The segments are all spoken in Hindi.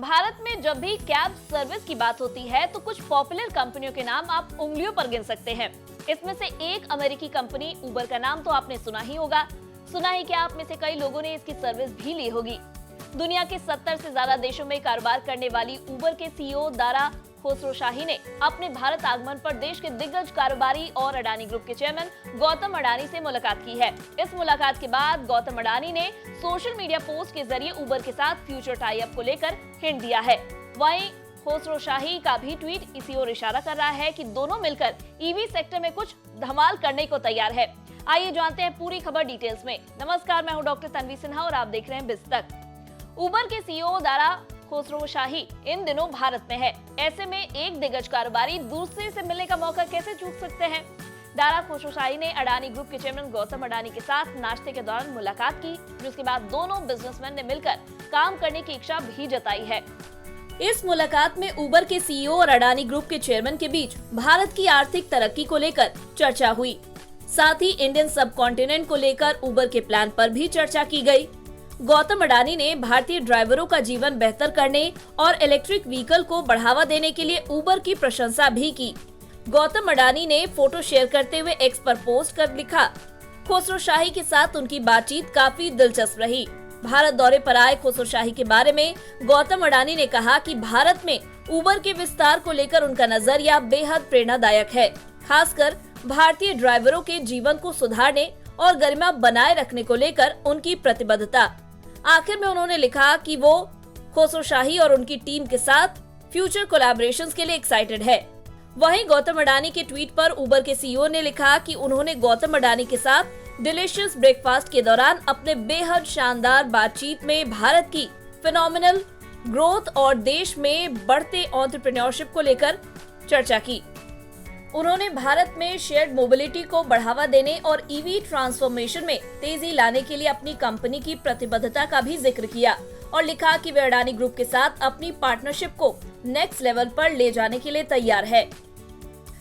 भारत में जब भी कैब सर्विस की बात होती है तो कुछ पॉपुलर कंपनियों के नाम आप उंगलियों पर गिन सकते हैं। इसमें से एक अमेरिकी कंपनी उबर का नाम तो आपने सुना ही होगा। सुना ही क्या, आप में से कई लोगों ने इसकी सर्विस भी ली होगी। दुनिया के 70 से ज्यादा देशों में कारोबार करने वाली उबर के सीईओ दारा खुसरोशाही ने अपने भारत आगमन पर देश के दिग्गज कारोबारी और अडानी ग्रुप के चेयरमैन गौतम अडानी से मुलाकात की है। इस मुलाकात के बाद गौतम अडानी ने सोशल मीडिया पोस्ट के जरिए उबर के साथ फ्यूचर टाई अप को लेकर हिंट दिया है। वहीं खुसरोशाही का भी ट्वीट इसी ओर इशारा कर रहा है कि दोनों मिलकर ईवी सेक्टर में कुछ धमाल करने को तैयार है। आइए जानते हैं पूरी खबर डिटेल्स में। नमस्कार, मैं हूं डॉक्टर तन्वी सिन्हा और आप देख रहे हैं बिज तक। उबर के सीईओ दारा खुसरोशाही इन दिनों भारत में है। ऐसे में एक दिग्गज कारोबारी दूसरे से मिलने का मौका कैसे चूक सकते हैं। दारा खुसरोशाही ने अडानी ग्रुप के चेयरमैन गौतम अडानी के साथ नाश्ते के दौरान मुलाकात की, जिसके बाद दोनों बिजनेसमैन ने मिलकर काम करने की इच्छा भी जताई है। इस मुलाकात में उबर के सीईओ और अडानी ग्रुप के चेयरमैन के बीच भारत की आर्थिक तरक्की को लेकर चर्चा हुई। साथ ही इंडियन सब कॉन्टिनेंट को लेकर उबर के प्लान पर भी चर्चा की गई। गौतम अडानी ने भारतीय ड्राइवरों का जीवन बेहतर करने और इलेक्ट्रिक व्हीकल को बढ़ावा देने के लिए उबर की प्रशंसा भी की। गौतम अडानी ने फोटो शेयर करते हुए एक्स पर पोस्ट कर लिखा, खुसरोशाही के साथ उनकी बातचीत काफी दिलचस्प रही। भारत दौरे पर आए खुसरोशाही के बारे में गौतम अडानी ने कहा कि भारत में उबर के विस्तार को लेकर उनका नजरिया बेहद प्रेरणादायक है, खासकर भारतीय ड्राइवरों के जीवन को सुधारने और गरिमा बनाए रखने को लेकर उनकी प्रतिबद्धता। आखिर में उन्होंने लिखा कि वो खुसरोशाही और उनकी टीम के साथ फ्यूचर कोलैबोरेशंस के लिए एक्साइटेड है। वहीं गौतम अडानी के ट्वीट पर उबर के सीईओ ने लिखा कि उन्होंने गौतम अडानी के साथ डिलीशियस ब्रेकफास्ट के दौरान अपने बेहद शानदार बातचीत में भारत की फिनोमिनल ग्रोथ और देश में बढ़ते एंटरप्रेन्योरशिप को लेकर चर्चा की। उन्होंने भारत में शेयर्ड मोबिलिटी को बढ़ावा देने और ईवी ट्रांसफॉर्मेशन में तेजी लाने के लिए अपनी कंपनी की प्रतिबद्धता का भी जिक्र किया और लिखा कि वे अडानी ग्रुप के साथ अपनी पार्टनरशिप को नेक्स्ट लेवल पर ले जाने के लिए तैयार है।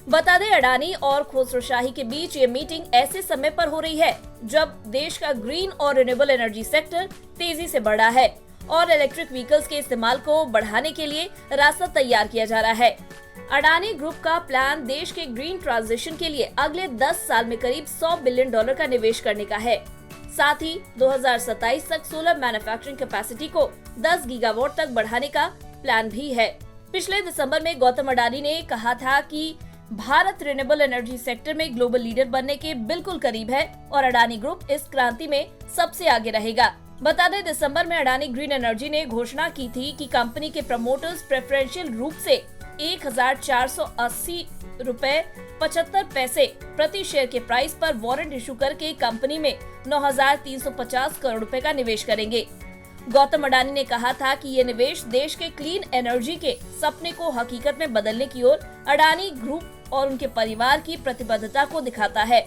बता दें, अडानी और खुसरोशाही के बीच ये मीटिंग ऐसे समय पर हो रही है जब देश का ग्रीन और रिन्यूएबल एनर्जी सेक्टर तेजी से बढ़ा है और इलेक्ट्रिक व्हीकल्स के इस्तेमाल को बढ़ाने के लिए रास्ता तैयार किया जा रहा है। अडानी ग्रुप का प्लान देश के ग्रीन ट्रांजिशन के लिए अगले 10 साल में करीब $100 बिलियन का निवेश करने का है। साथ ही 2027 तक सोलर मैन्युफैक्चरिंग कैपेसिटी को 10 गीगावाट तक बढ़ाने का प्लान भी है। पिछले दिसंबर में गौतम अडानी ने कहा था कि भारत रिन्यूएबल एनर्जी सेक्टर में ग्लोबल लीडर बनने के बिल्कुल करीब है और अडानी ग्रुप इस क्रांति में सबसे आगे रहेगा। बता दें, दिसंबर में अडानी ग्रीन एनर्जी ने घोषणा की थी कि कंपनी के प्रमोटर्स प्रेफरेंशियल रूप से $1,480.75 प्रति शेयर के प्राइस पर वारंट इशू करके कंपनी में 9,350 करोड़ रुपए का निवेश करेंगे। गौतम अडानी ने कहा था कि ये निवेश देश के क्लीन एनर्जी के सपने को हकीकत में बदलने की ओर अडानी ग्रुप और उनके परिवार की प्रतिबद्धता को दिखाता है।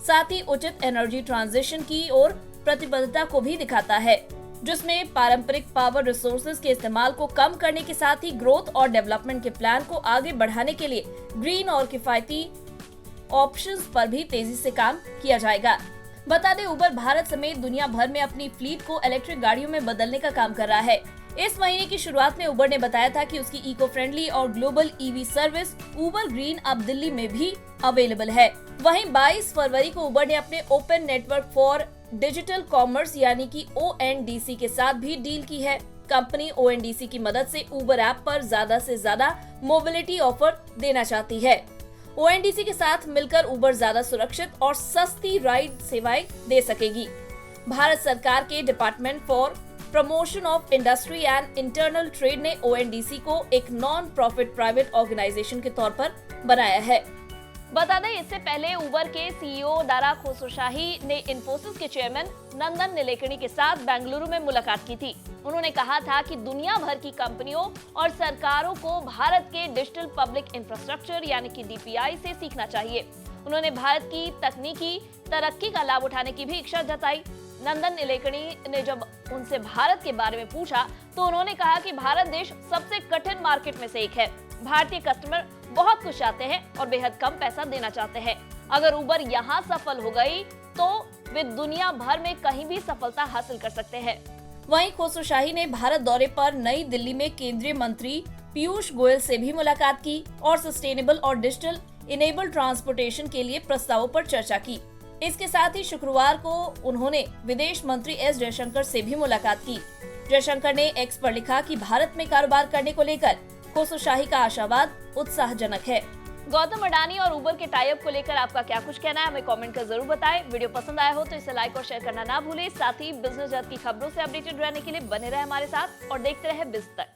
साथ ही उचित एनर्जी ट्रांजिशन की ओर प्रतिबद्धता को भी दिखाता है, जिसमें पारंपरिक पावर रिसोर्सेज के इस्तेमाल को कम करने के साथ ही ग्रोथ और डेवलपमेंट के प्लान को आगे बढ़ाने के लिए ग्रीन और किफायती ऑप्शंस पर भी तेजी से काम किया जाएगा। बता दें, उबर भारत समेत दुनिया भर में अपनी फ्लीट को इलेक्ट्रिक गाड़ियों में बदलने का काम कर रहा है। इस महीने की शुरुआत में उबर ने बताया था कि उसकी इको फ्रेंडली और ग्लोबल ईवी सर्विस उबर ग्रीन अब दिल्ली में भी अवेलेबल है। वहीं 22 फरवरी को उबर ने अपने open network for digital commerce यानी कि ONDC के साथ भी डील की है। कंपनी ONDC की मदद से उबर ऐप पर ज्यादा से ज्यादा मोबिलिटी ऑफर देना चाहती है। ONDC के साथ मिलकर उबर ज्यादा सुरक्षित और सस्ती राइड सेवाएं दे सकेगी। भारत सरकार के department for promotion of industry and internal trade ने ONDC को एक नॉन प्रॉफिट प्राइवेट ऑर्गेनाइजेशन के तौर पर बनाया है। बता दें, इससे पहले उबर के सीईओ दारा खुसरोशाही ने इन्फोसिस के चेयरमैन नंदन निलेकणी के साथ बेंगलुरु में मुलाकात की थी। उन्होंने कहा था कि दुनिया भर की कंपनियों और सरकारों को भारत के डिजिटल पब्लिक इंफ्रास्ट्रक्चर यानी कि DPI से सीखना चाहिए। उन्होंने भारत की तकनीकी तरक्की का लाभ उठाने की भी इच्छा जताई। नंदन निलेकणी ने जब उनसे भारत के बारे में पूछा तो उन्होंने कहा कि भारत देश सबसे कठिन मार्केट में से एक है। भारतीय कस्टमर बहुत कुछ चाहते हैं और बेहद कम पैसा देना चाहते हैं। अगर उबर यहाँ सफल हो गई तो वे दुनिया भर में कहीं भी सफलता हासिल कर सकते हैं। वहीं खुसरो ने भारत दौरे पर नई दिल्ली में केंद्रीय मंत्री पीयूष गोयल से भी मुलाकात की और सस्टेनेबल और डिजिटल इनेबल ट्रांसपोर्टेशन के लिए प्रस्तावों पर चर्चा की। इसके साथ ही शुक्रवार को उन्होंने विदेश मंत्री एस जयशंकर से भी मुलाकात की। जयशंकर ने एक्स पर लिखा कि भारत में कारोबार करने को लेकर खुसरो का आशावाद उत्साहजनक है। गौतम अडानी और उबर के टाई अप को लेकर आपका क्या कुछ कहना है, हमें कमेंट कर जरूर बताएं। वीडियो पसंद आया हो तो इसे लाइक और शेयर करना ना भूलें। साथ ही बिजनेस जगत की खबरों से अपडेटेड रहने के लिए बने रहे हमारे साथ और देखते रहे बिज़ तक।